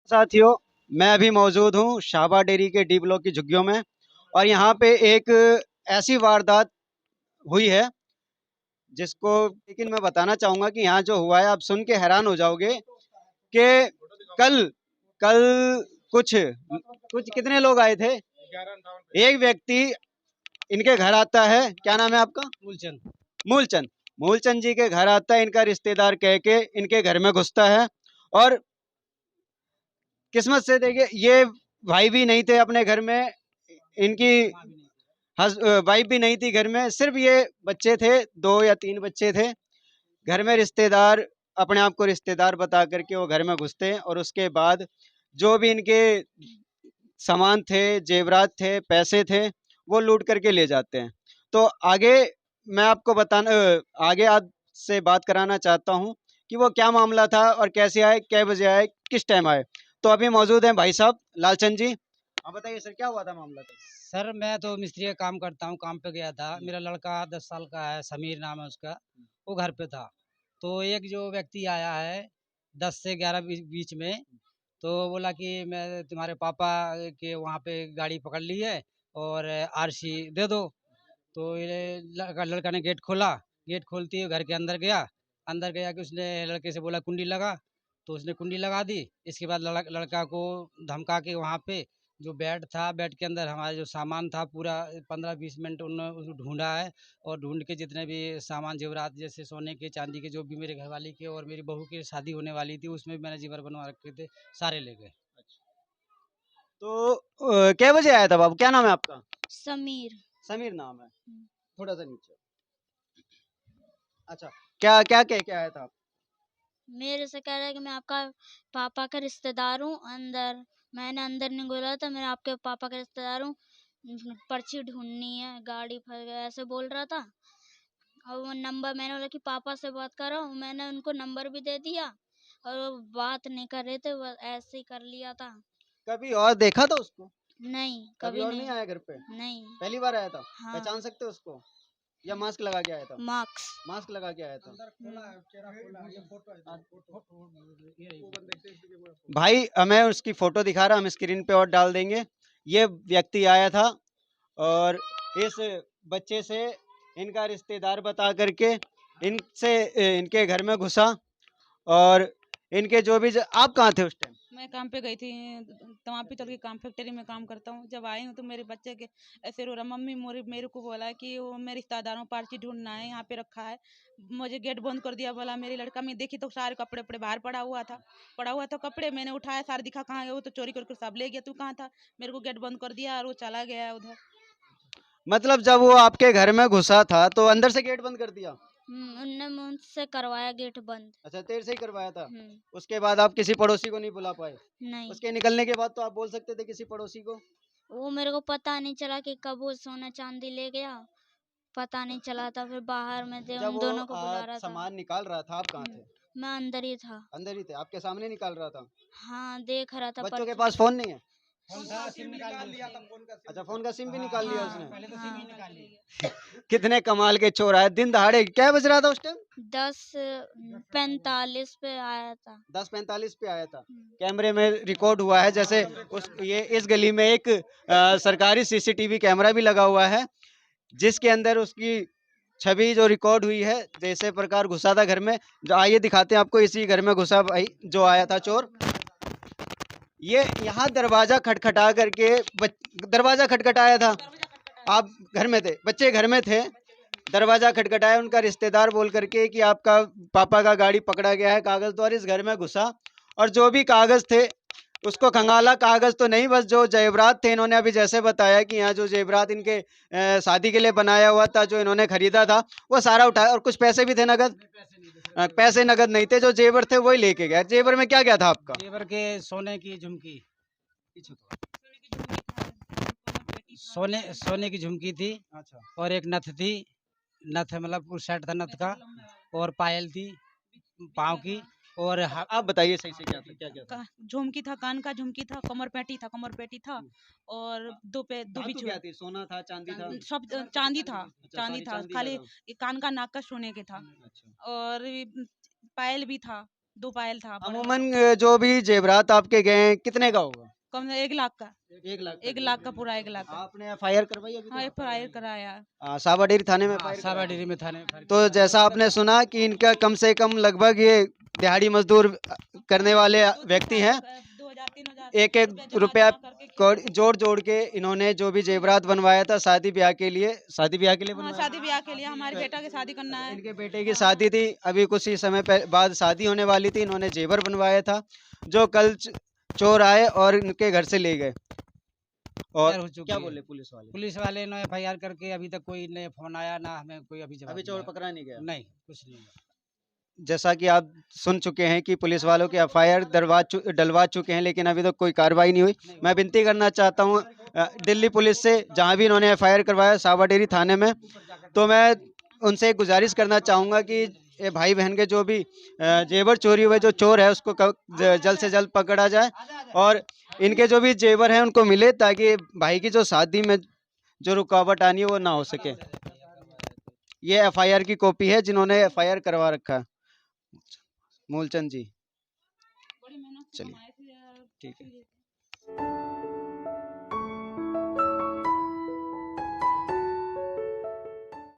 साथियों, मैं अभी मौजूद हूँ शाहबाद डेयरी के डी ब्लॉक की झुग्गियों में। और यहाँ पे एक ऐसी वारदात हुई है जिसको लेकिन मैं बताना चाहूंगा कि यहाँ जो हुआ है आप सुन के हैरान हो जाओगे कि कल कल कुछ कुछ कितने लोग आए थे। एक व्यक्ति इनके घर आता है। क्या नाम है आपका? मूलचंद। मूलचंद। मूलचंद जी के घर आता है, इनका रिश्तेदार कह के इनके घर में घुसता है। और किस्मत से देखिए ये भाई भी नहीं थे अपने घर में, इनकी वाइफ भी नहीं थी घर में, सिर्फ ये बच्चे थे, 2 या 3 बच्चे थे। घर में रिश्तेदार अपने आप को रिश्तेदार बता करके वो घर में घुसते हैं और उसके बाद जो भी इनके सामान थे, जेवरात थे, पैसे थे, वो लूट करके ले जाते हैं। तो आगे मैं आपको आगे आपसे बात कराना चाहता हूँ कि वो क्या मामला था और कैसे आए, कै बजे आए, किस टाइम आए। तो अभी मौजूद हैं भाई साहब लालचंद जी। आप बताइए सर, क्या हुआ था मामला तो? सर मैं तो मिस्त्री का काम करता हूँ, काम पे गया था। मेरा लड़का 10 साल का है, समीर नाम है उसका। वो घर पे था। तो एक जो व्यक्ति आया है 10 से 11 बीच में, तो बोला कि मैं तुम्हारे पापा के वहाँ पे गाड़ी पकड़ ली है और आरसी दे दो। तो ये लड़का ने गेट खोला। गेट खोलते ही घर के अंदर गया। अंदर गया कि उसने लड़के से बोला कुंडी लगा। तो उसने कुंडी लगा दी। इसके बाद लड़का को धमका के वहाँ पे जो बेड था, बेड के अंदर हमारा जो सामान था पूरा 15-20 मिनट उन्होंने उसको ढूंढा है। और ढूंढ के जितने भी सामान जेवरात जैसे सोने के, चांदी के, जो भी मेरे घरवाली के और मेरी बहू की शादी होने वाली थी उसमें भी मैंने जेवर बनवा रखे थे, सारे ले गए। तो कै बजे आया था बाबू? क्या नाम है आपका? समीर। समीर नाम है। थोड़ा सा नीचे। अच्छा, क्या क्या कह के आया था आप? मेरे से कह रहा है कि मैं आपका पापा का रिश्तेदार हूँ। मैंने अंदर नहीं बोला था, मैं आपके पापा का रिश्तेदार हूँ। पर्ची ढूंढनी है, गाड़ी फंस गया, ऐसे बोल रहा था। और वो नंबर मैंने बोला कि पापा से बात कर रहा हूँ, मैंने उनको नंबर भी दे दिया। और वो बात नहीं कर रहे थे, वो ऐसे ही कर लिया था। कभी और देखा था उसको? नहीं, कभी कभी और नहीं नहीं। आया घर पे? नहीं। पहली बार आया था? हाँ। पहचान सकते हो उसको? या मास्क लगा के आया था? मार्क्स। मास्क लगा के आया था। भाई हमें उसकी फोटो दिखा रहा, हम स्क्रीन पे और डाल देंगे। ये व्यक्ति आया था और इस बच्चे से इनका रिश्तेदार बता करके इनके घर में घुसा। और इनके जो भी आप कहाँ थे उस टाइम? मैं काम पे गई थी, तमाम पीतल की काम फैक्ट्री में काम करता हूँ। जब आई हूँ तो मेरे बच्चे के ऐसे रो रहा, मम्मी मेरे को बोला कि वो मेरे रिश्तेदारों पर्ची ढूंढना है, यहाँ पे रखा है। मुझे गेट बंद कर दिया। बोला मेरी लड़का, मैं देखी तो सारे कपड़े उपड़े बाहर पड़ा हुआ था कपड़े। मैंने उठाया, सारे दिखा कहाँ गया, वो तो चोरी करके सब ले गया। तू कहाँ था? मेरे को गेट बंद कर दिया और वो चला गया उधर। मतलब जब वो आपके घर में घुसा था तो अंदर से गेट बंद कर दिया? उनने मुझसे करवाया गेट बंद। अच्छा, तेरे से ही करवाया था। हम्म। उसके बाद आप किसी पड़ोसी को नहीं बुला पाए? नहीं, उसके निकलने के बाद तो आप बोल सकते थे किसी पड़ोसी को। वो मेरे को पता नहीं चला कि कब वो सोना चांदी ले गया। पता नहीं चला था, फिर बाहर में थे, जब उन वो दोनों को बुला रहा था। सामान निकाल रहा था आप कहाँ थे? मैं अंदर ही था। अंदर ही थे, आपके सामने निकाल रहा था। हाँ, देख रहा था बच्चों के पर्ची। पास फोन नहीं है? फोन था, सिम निकाल लिया था फोन का। अच्छा, फोन का सिम भी निकाल लिया हाँ, उसने। पहले तो सिम ही निकाल ली। कितने कमाल के चोर आए दिन दहाड़े। क्या बज रहा था उस टाइम? 10:45 पे आया था। 10:45 पे आया था। कैमरे में रिकॉर्ड हुआ है। जैसे ये इस गली में एक सरकारी सीसीटीवी कैमरा भी लगा हुआ है जिसके अंदर उसकी छवि जो रिकॉर्ड हुई है, जैसे प्रकार घुसा था घर में। जो आइए दिखाते हैं आपको, इसी घर में घुसा भाई जो आया था चोर। ये यहाँ दरवाजा खटखटा करके दरवाजा खटखटाया था। आप घर में थे, बच्चे घर में थे, दरवाजा खटखटाया उनका रिश्तेदार बोल करके कि आपका पापा का गाड़ी पकड़ा गया है, कागज तो। और इस घर में घुसा और जो भी कागज थे उसको खंगाला। कागज तो नहीं, बस जो जेवरात थे, इन्होंने अभी जैसे बताया कि यहाँ जो जेवरात इनके शादी के लिए बनाया हुआ था, जो इन्होंने खरीदा था, वो सारा उठाया। और कुछ पैसे भी थे नगद। पैसे नगद नहीं थे, जो जेवर थे वही लेके गए। जेवर में क्या क्या था आपका? जेवर के सोने की झुमकी, सोने की झुमकी थी। अच्छा। और एक नथ थी। नथ मतलब उस सेट था नथ का। और पायल थी पाँव की। और आप बताइए सही से क्या था, क्या क्या था? झुमकी था, कान का झुमकी था, कमर पेटी था। और दो धातु बिछुए। क्या थी? सोना था, चांदी था? सब चांदी था। अच्छा, चांदी सॉरी, था चांदी का खाली। था। ये कान का नाक का सोने के था। अच्छा। और ये पायल भी था। 2 पायल था बड़ा वाला। अमूमन जो भी जेवरात आपके गए हैं कितने का होगा? कम से 1 लाख का। 1 लाख 1 लाख का पूरा 1 लाख का। आपने एफआईआर करवाई अभी हाँ, तक? एफआईआर कराया। साबा डेयरी थाने में हाँ, एफआईआर साबा कराई? डेयरी में थाने में तो जैसा आपने सुना कि इनका कम से कम लगभग ये दिहाड़ी मजदूर करने वाले व्यक्ति हैं। 2000-3000 एक एक रुपया जोड़ जोड़ के इन्होंने जो भी जेवरात बनवाया था शादी ब्याह के लिए, शादी ब्याह के लिए हाँ, बनवाया शादी ब्याह के लिए हमारे बेटा की शादी करना था। है। इनके बेटे की शादी थी, अभी कुछ ही समय बाद शादी होने वाली थी। इन्होंने जेवर बनवाया था जो कल चोर आए और इनके घर से ले गए। और हो चुकी क्या है। बोले पुलिस वाले? पुलिस वाले ने एफआईआर करके अभी तक कोई ने फोन आया ना हमें कोई अभी जवाब अभी चोर दिया। पकड़ा नहीं गया? नहीं, कुछ नहीं हुआ। जैसा कि आप सुन चुके हैं कि पुलिस वालों के एफआईआर डलवा चुके हैं, लेकिन अभी तक कोई कार्रवाई नहीं हुई। मैं विनती करना चाहता हूं दिल्ली पुलिस से, जहां भी इन्होंने एफआईआर करवाया साबा डेयरी थाने में, तो मैं उनसे एक गुजारिश करना चाहूंगा कि ये भाई बहन के जो भी जेवर चोरी हुए जो चोर है उसको जल्द से जल्द पकड़ा जाए और इनके जो भी जेवर हैं उनको मिले, ताकि भाई की जो शादी में जो रुकावट आनी है वो ना हो सके। ये एफआईआर की कॉपी है जिन्होंने एफआईआर करवा रखा है, मूलचंद जी। बड़ी मेहनत से चलिए, कमाए थे यार। ठीक है।